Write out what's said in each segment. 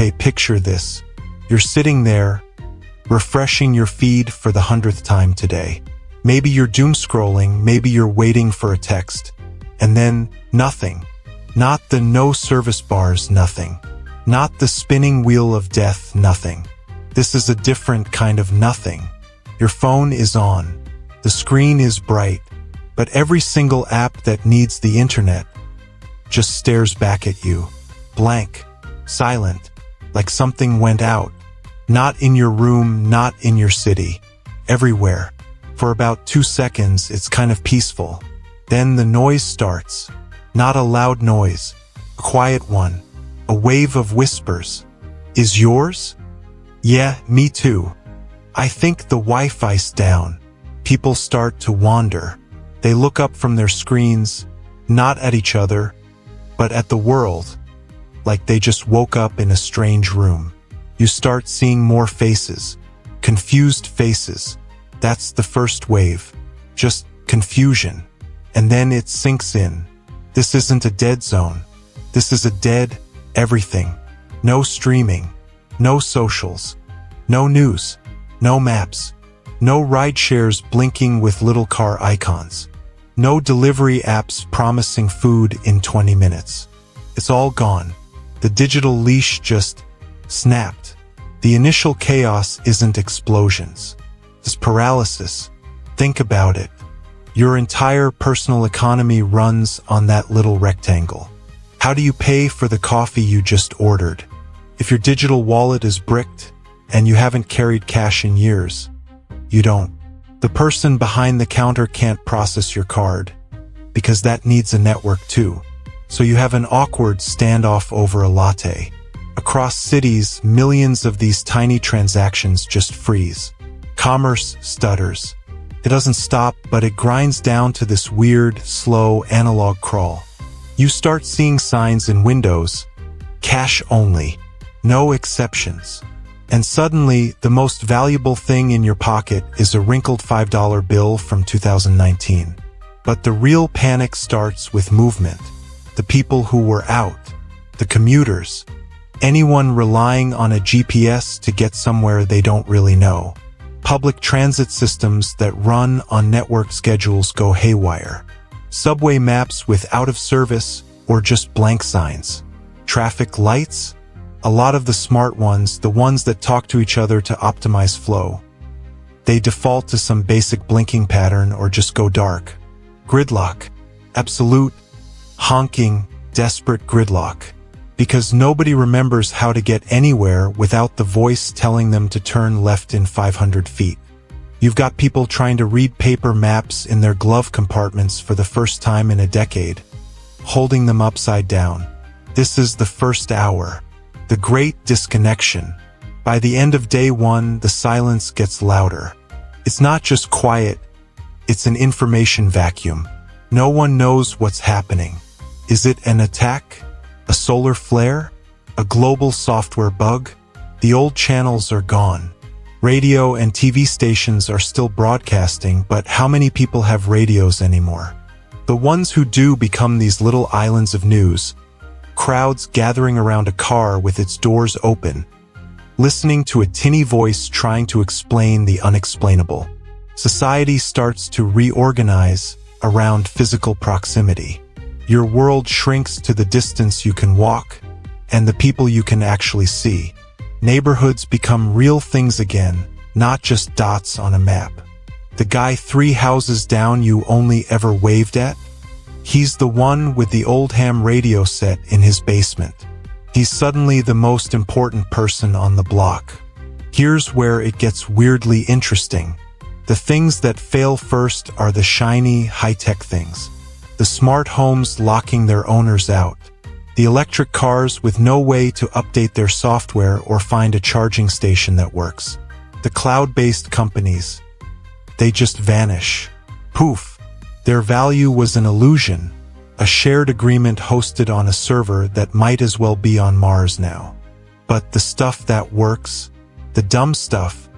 Okay, picture this. You're sitting there, refreshing your feed for the 100th time today. Maybe you're doom scrolling, maybe you're waiting for a text. And then, nothing. Not the no service bars, nothing. Not the spinning wheel of death, nothing. This is a different kind of nothing. Your phone is on. The screen is bright. But every single app that needs the internet just stares back at you. Blank. Silent. Like something went out. Not in your room, not in your city. Everywhere. For about 2 seconds, it's kind of peaceful. Then the noise starts. Not a loud noise. A quiet one. A wave of whispers. Is yours? Yeah, me too. I think the Wi-Fi's down. People start to wander. They look up from their screens, not at each other, but at the world, like they just woke up in a strange room. You start seeing more faces, confused faces. That's the first wave, just confusion. And then it sinks in. This isn't a dead zone. This is a dead everything. No streaming, no socials, no news, no maps, no ride shares blinking with little car icons, no delivery apps promising food in 20 minutes. It's all gone. The digital leash just snapped. The initial chaos isn't explosions. It's paralysis. Think about it. Your entire personal economy runs on that little rectangle. How do you pay for the coffee you just ordered? If your digital wallet is bricked and you haven't carried cash in years, you don't. The person behind the counter can't process your card because that needs a network too. So you have an awkward standoff over a latte. Across cities, millions of these tiny transactions just freeze. Commerce stutters. It doesn't stop, but it grinds down to this weird, slow, analog crawl. You start seeing signs in windows, cash only, no exceptions. And suddenly, the most valuable thing in your pocket is a wrinkled $5 bill from 2019. But the real panic starts with movement. The people who were out, the commuters, anyone relying on a GPS to get somewhere they don't really know. Public transit systems that run on network schedules go haywire. Subway maps with out of service or just blank signs. Traffic lights? A lot of the smart ones, the ones that talk to each other to optimize flow, they default to some basic blinking pattern or just go dark. Gridlock. Absolute, honking, desperate gridlock. Because nobody remembers how to get anywhere without the voice telling them to turn left in 500 feet. You've got people trying to read paper maps in their glove compartments for the first time in a decade, holding them upside down. This is the first hour. The great disconnection. By the end of day one, the silence gets louder. It's not just quiet, it's an information vacuum. No one knows what's happening. Is it an attack? A solar flare? A global software bug? The old channels are gone. Radio and TV stations are still broadcasting, but how many people have radios anymore? The ones who do become these little islands of news. Crowds gathering around a car with its doors open, listening to a tinny voice trying to explain the unexplainable. Society starts to reorganize around physical proximity. Your world shrinks to the distance you can walk and the people you can actually see. Neighborhoods become real things again, not just dots on a map. The guy 3 houses down you only ever waved at? He's the one with the old ham radio set in his basement. He's suddenly the most important person on the block. Here's where it gets weirdly interesting. The things that fail first are the shiny, high-tech things. The smart homes locking their owners out. The electric cars with no way to update their software or find a charging station that works. The cloud-based companies. They just vanish. Poof. Their value was an illusion, a shared agreement hosted on a server that might as well be on Mars now. But the stuff that works, the dumb stuff,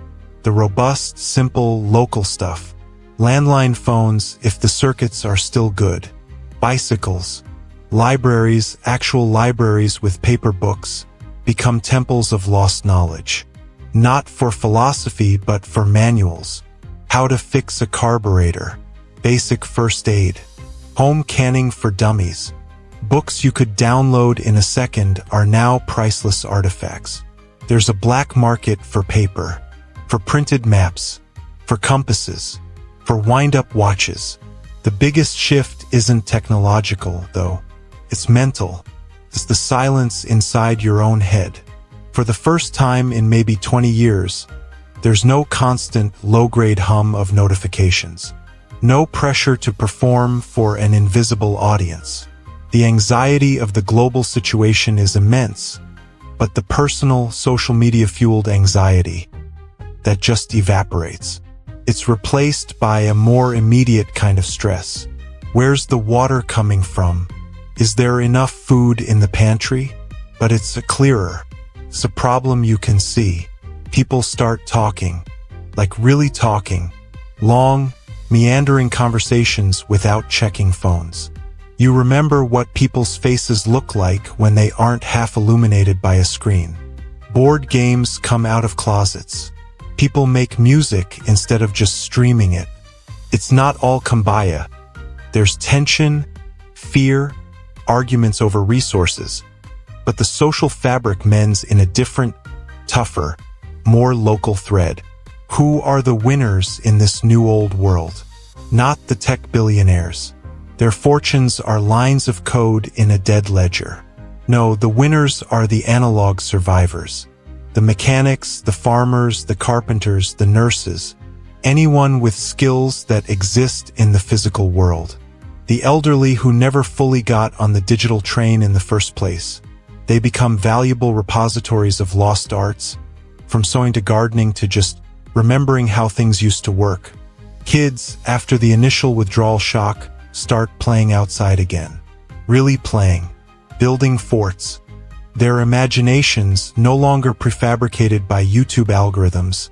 the robust, simple, local stuff, landline phones if the circuits are still good, bicycles, libraries, actual libraries with paper books, become temples of lost knowledge. Not for philosophy, but for manuals. How to fix a carburetor. Basic first aid. Home canning for dummies. Books you could download in a second are now priceless artifacts. There's a black market for paper, for printed maps, for compasses, for wind-up watches. The biggest shift isn't technological, though. It's mental. It's the silence inside your own head. For the first time in maybe 20 years, there's no constant low-grade hum of notifications. No pressure to perform for an invisible audience. The anxiety of the global situation is immense, but the personal, social media-fueled anxiety that just evaporates. It's replaced by a more immediate kind of stress. Where's the water coming from? Is there enough food in the pantry? But it's clearer. It's a problem you can see. People start talking, like really talking, long, meandering conversations without checking phones. You remember what people's faces look like when they aren't half illuminated by a screen. Board games come out of closets. People make music instead of just streaming it. It's not all kumbaya. There's tension, fear, arguments over resources. But the social fabric mends in a different, tougher, more local thread. Who are the winners in this new old world? Not the tech billionaires. Their fortunes are lines of code in a dead ledger. No, the winners are the analog survivors. The mechanics, the farmers, the carpenters, the nurses, anyone with skills that exist in the physical world. The elderly who never fully got on the digital train in the first place. They become valuable repositories of lost arts, from sewing to gardening to just remembering how things used to work. Kids, after the initial withdrawal shock, start playing outside again. Really playing, building forts. Their imaginations, no longer prefabricated by YouTube algorithms,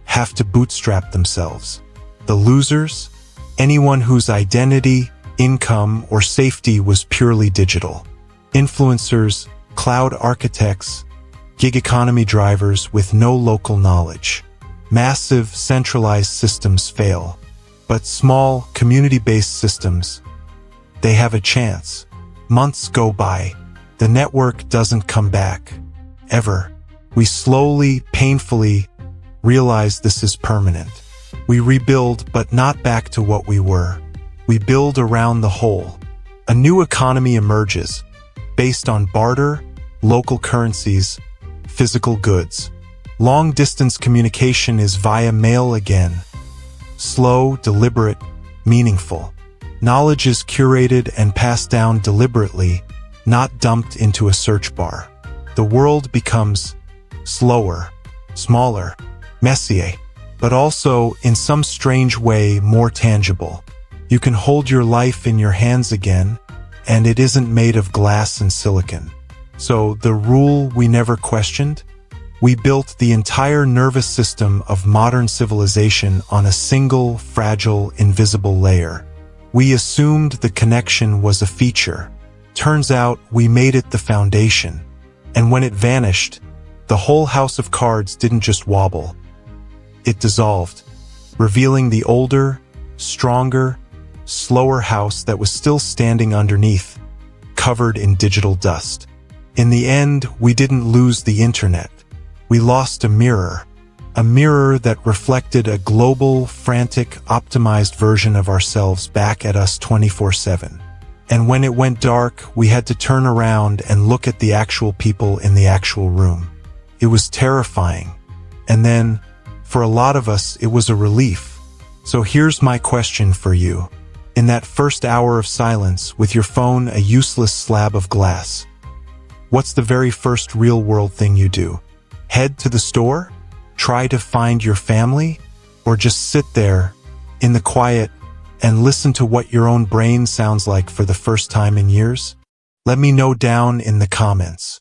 have to bootstrap themselves. The losers? Anyone whose identity, income, or safety was purely digital. Influencers, cloud architects, gig economy drivers with no local knowledge. Massive, centralized systems fail. But small, community-based systems, they have a chance. Months go by. The network doesn't come back. Ever. We slowly, painfully realize this is permanent. We rebuild, but not back to what we were. We build around the whole. A new economy emerges, based on barter, local currencies, physical goods. Long-distance communication is via mail again. Slow, deliberate, meaningful. Knowledge is curated and passed down deliberately, not dumped into a search bar. The world becomes slower, smaller, messier, but also, in some strange way, more tangible. You can hold your life in your hands again, and it isn't made of glass and silicon. So, the rule we never questioned? We built the entire nervous system of modern civilization on a single, fragile, invisible layer. We assumed the connection was a feature. Turns out we made it the foundation. And when it vanished, the whole house of cards didn't just wobble. It dissolved, revealing the older, stronger, slower house that was still standing underneath, covered in digital dust. In the end, we didn't lose the internet. We lost a mirror that reflected a global, frantic, optimized version of ourselves back at us 24/7. And when it went dark, we had to turn around and look at the actual people in the actual room. It was terrifying. And then, for a lot of us, it was a relief. So here's my question for you. In that first hour of silence, with your phone a useless slab of glass, what's the very first real-world thing you do? Head to the store? Try to find your family? Or just sit there, in the quiet, and listen to what your own brain sounds like for the first time in years? Let me know down in the comments.